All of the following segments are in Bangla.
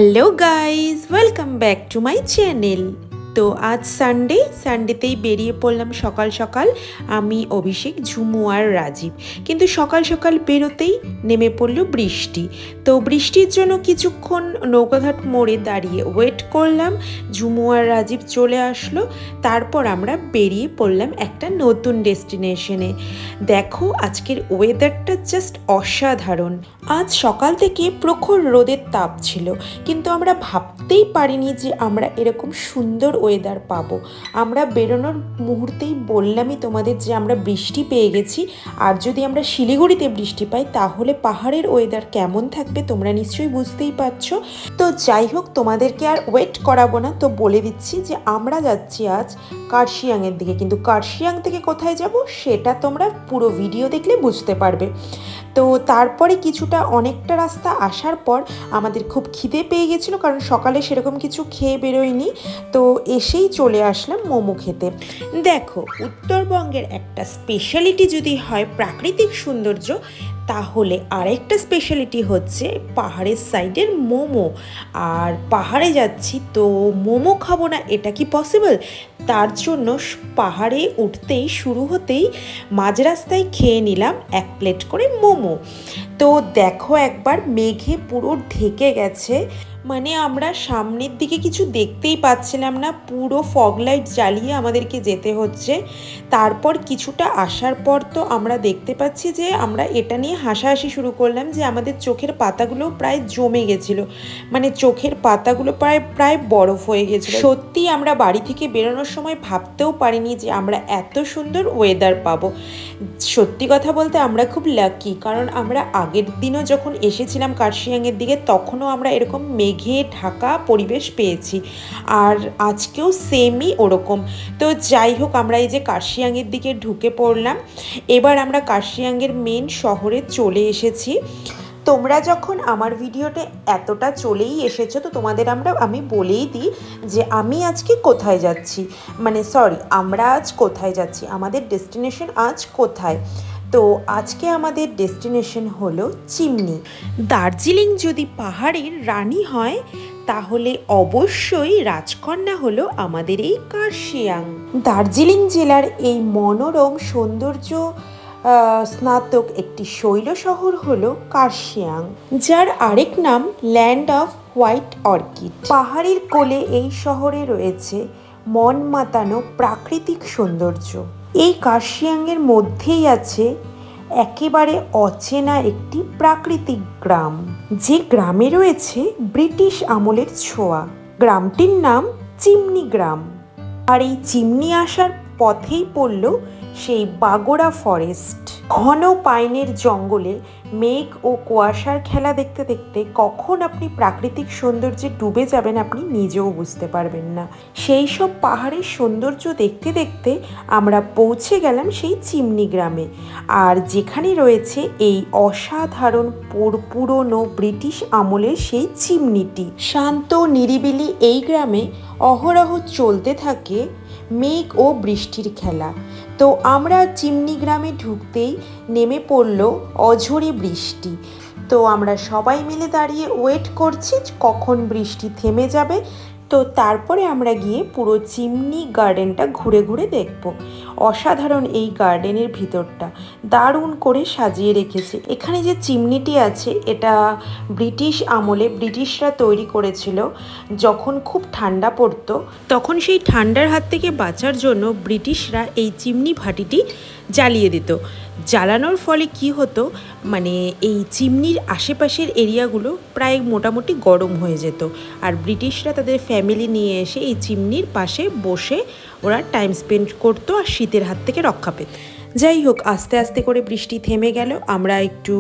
Hello guys, welcome back to my channel. তো আজ সানডেতেই বেরিয়ে পড়লাম সকাল সকাল আমি, অভিষেক, ঝুমু আর রাজীব। কিন্তু সকাল সকাল বেরোতেই নেমে পড়লো বৃষ্টি। তো বৃষ্টির জন্য কিছুক্ষণ নৌকাঘাট মোড়ে দাঁড়িয়ে ওয়েট করলাম। ঝুমু আর রাজীব চলে আসলো। তারপর আমরা বেরিয়ে পড়লাম একটা নতুন ডেস্টিনেশনে। দেখো আজকের ওয়েদারটা জাস্ট অসাধারণ। আজ সকাল থেকে প্রখর রোদের তাপ ছিল, কিন্তু আমরা ভাবতেই পারিনি যে আমরা এরকম সুন্দর ওয়েদার পাবো। আমরা বেরোনোর মুহূর্তেই বললামই তোমাদের যে আমরা বৃষ্টি পেয়ে গেছি, আর যদি আমরা শিলিগুড়িতে বৃষ্টি পাই তাহলে পাহাড়ের ওয়েদার কেমন থাকবে তোমরা নিশ্চয়ই বুঝতেই পারছো। তো যাই হোক, তোমাদেরকে আর ওয়েট করাবো না, তো বলে দিচ্ছি যে আমরা যাচ্ছি আজ কার্শিয়াংয়ের দিকে। কিন্তু কার্শিয়াং থেকে কোথায় যাব সেটা তোমরা পুরো ভিডিও দেখলে বুঝতে পারবে। তো তারপরে অনেকটা রাস্তা আসার পর আমাদের খুব খিদে পেয়ে গেছিলো, কারণ সকালে সেরকম কিছু খেয়ে বেরোয়নি। তো এসেই চলে আসলাম মোমো খেতে। দেখো, উত্তরবঙ্গের একটা স্পেশালিটি যদি হয় প্রাকৃতিক সৌন্দর্য, তাহলে আরেকটা স্পেশালিটি হচ্ছে পাহাড়ের সাইডের মোমো। আর পাহাড়ে যাচ্ছি তো মোমো খাবো না, এটা কি পসিবল? তার জন্য পাহাড়ে উঠতেই শুরু হতেই মাঝ রাস্তায় খেয়ে নিলাম 1 প্লেট করে মোমো। তো দেখো একবার, মেঘে পুরো ঢেকে গেছে, মানে আমরা সামনের দিকে কিছু দেখতেই পাচ্ছিলাম না, পুরো ফগ লাইট জ্বালিয়ে আমাদেরকে যেতে হচ্ছে। তারপর কিছুটা আসার পর তো আমরা দেখতে পাচ্ছি যে আমরা এটা নিয়ে হাসাহাসি শুরু করলাম যে আমাদের চোখের পাতাগুলো প্রায় জমে গেছিলো, মানে চোখের পাতাগুলো প্রায় বরফ হয়ে গেছিলো। সত্যি আমরা বাড়ি থেকে বেরোনোর সময় ভাবতেও পারিনি যে আমরা এত সুন্দর ওয়েদার পাবো। সত্যি কথা বলতে আমরা খুব লাকি, কারণ আমরা আগের দিনও যখন এসেছিলাম কার্শিয়াংয়ের দিকে তখনও আমরা এরকম মেঘে ঢাকা পরিবেশ পেয়েছি, আর আজকেও সেমই ওরকম। তো যাই হোক, আমরা এই যে কার্শিয়াংয়ের দিকে ঢুকে পড়লাম। এবার আমরা কার্শিয়াংয়ের মেন শহরে চলে এসেছি। তোমরা যখন আমার ভিডিওতে এতটা চলেই এসেছো, তো তোমাদের আমি বলেই দিই যে আমি আজকে কোথায় যাচ্ছি, আমরা আজ কোথায় যাচ্ছি, আমাদের ডেস্টিনেশন আজ কোথায়। তো আজকে আমাদের ডেস্টিনেশন হলো চিমনি। দার্জিলিং যদি পাহাড়ের রানী হয়, তাহলে অবশ্যই রাজকন্যা হলো আমাদের এই কার্শিয়াং। দার্জিলিং জেলার এই মনোরম সৌন্দর্য স্নাতক একটি শৈল শহর হলো কার্শিয়াং, যার আরেক নাম ল্যান্ড অফ হোয়াইট অর্কিড। পাহাড়ের কোলে এই শহরে রয়েছে মন মাতানো প্রাকৃতিক সৌন্দর্য। এই কার্শিয়াংয়ের মধ্যেই আছে একেবারে অচেনা একটি প্রাকৃতিক গ্রাম, যে গ্রামে রয়েছে ব্রিটিশ আমলের ছোঁয়া। গ্রামটির নাম চিমনি গ্রাম। আর এই চিমনি আসার পথেই পড়ল সেই বাগোড়া ফরেস্ট। ঘন পাইনের জঙ্গলে মেঘ ও কুয়াশার খেলা দেখতে দেখতে কখন আপনি প্রাকৃতিক সৌন্দর্যে ডুবে যাবেন আপনি নিজেও বুঝতে পারবেন না। সেই সব পাহাড়ের সৌন্দর্য দেখতে দেখতে আমরা পৌঁছে গেলাম সেই চিমনি গ্রামে, আর যেখানে রয়েছে এই অসাধারণ পুরনো ব্রিটিশ আমলের সেই চিমনিটি। শান্ত নিরিবিলি এই গ্রামে অহরহ চলতে থাকে মেঘ ও বৃষ্টির খেলা। তো আমরা চিমনি গ্রামে ঢুকতেই নেমে পড়ল অঝোরে বৃষ্টি। তো আমরা সবাই মিলে দাঁড়িয়ে ওয়েট করছি কখন বৃষ্টি থেমে যাবে। তো তারপরে আমরা গিয়ে পুরো চিমনি গার্ডেনটা ঘুরে ঘুরে দেখব। অসাধারণ এই গার্ডেনের ভিতরটা দারুণ করে সাজিয়ে রেখেছে। এখানে যে চিমনিটি আছে এটা ব্রিটিশ আমলে ব্রিটিশরা তৈরি করেছিল। যখন খুব ঠান্ডা পড়তো তখন সেই ঠান্ডার হাত থেকে বাঁচার জন্য ব্রিটিশরা এই চিমনি ভাটিটি জ্বালিয়ে দিত। জ্বালানোর ফলে কি হতো, মানে এই চিমনির আশেপাশের এরিয়াগুলো প্রায় মোটামুটি গরম হয়ে যেত, আর ব্রিটিশরা তাদের ফ্যামিলি নিয়ে এসে এই চিমনির পাশে বসে ওরা টাইম স্পেন্ড করতো আর শীতের হাত থেকে রক্ষা পেত। যাই হোক, আস্তে আস্তে করে বৃষ্টি থেমে গেল। আমরা একটু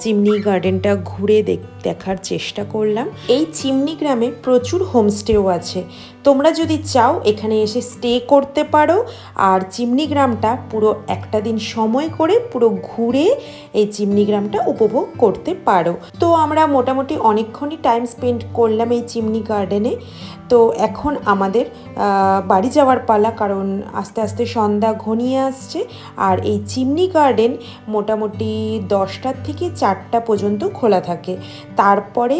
চিমনি গার্ডেনটা ঘুরে দেখার চেষ্টা করলাম। এই চিমনি গ্রামে প্রচুর হোমস্টেও আছে। তোমরা যদি চাও এখানে এসে স্টে করতে পারো, আর চিমনি গ্রামটা পুরো একটা দিন সময় করে পুরো ঘুরে এই চিমনি গ্রামটা উপভোগ করতে পারো। তো আমরা মোটামুটি অনেকক্ষণই টাইম স্পেন্ড করলাম এই চিমনি গার্ডেনে। তো এখন আমাদের বাড়ি যাওয়ার পালা, কারণ আস্তে আস্তে সন্ধ্যা ঘনিয়ে আসছে। আর এই চিমনি গার্ডেন মোটামুটি 10টার থেকে 4টা পর্যন্ত খোলা থাকে, তারপরে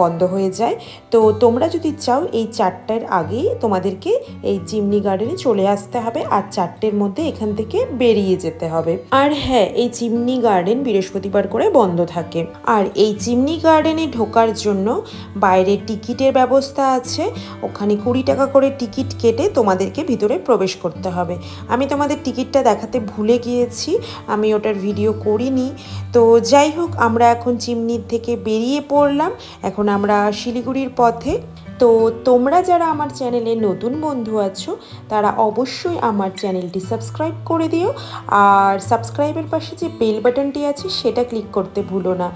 বন্ধ হয়ে যায়। তো তোমরা যদি চাও এই 4টার আগেই তোমাদেরকে এই চিমনি গার্ডেনে চলে আসতে হবে, আর 4টের মধ্যে এখান থেকে বেরিয়ে যেতে হবে। আর হ্যাঁ, এই চিমনি গার্ডেন বৃহস্পতিবার করে বন্ধ থাকে। আর এই চিমনি গার্ডেনে ঢোকার জন্য বাইরে টিকিটের ব্যবস্থা আছে। ওখানে 20 টাকা করে টিকিট কেটে তোমাদেরকে ভিতরে প্রবেশ করতে হবে। আমি তোমাদের টিকিটটা দেখাতে ভুলে গিয়েছি, আমি ওটার ভিডিও করিনি। তো যাই হোক, আমরা এখন চিমনির থেকে বেরিয়ে পড়লাম। এখন আমরা শিলিগুড়ির পথে। তো তোমরা যারা আমার চ্যানেলে নতুন বন্ধু আছো তারা অবশ্যই আমার চ্যানেলটি সাবস্ক্রাইব করে দিও, আর সাবস্ক্রাইবের পাশে যে বেল বাটনটি আছে সেটা ক্লিক করতে ভুলো না।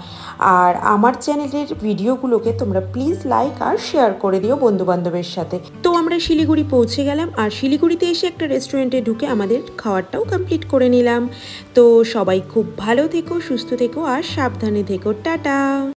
আর আমার চ্যানেলের ভিডিওগুলোকে তোমরা প্লিজ লাইক আর শেয়ার করে দিও বন্ধুবান্ধবের সাথে। তো আমরা শিলিগুড়ি পৌঁছে গেলাম, আর শিলিগুড়িতে এসে একটা রেস্টুরেন্টে ঢুকে আমাদের খাওয়ারটাও কমপ্লিট করে নিলাম। তো সবাই খুব ভালো থেকো, সুস্থ থেকো আর সাবধানে থেকো। টাটা।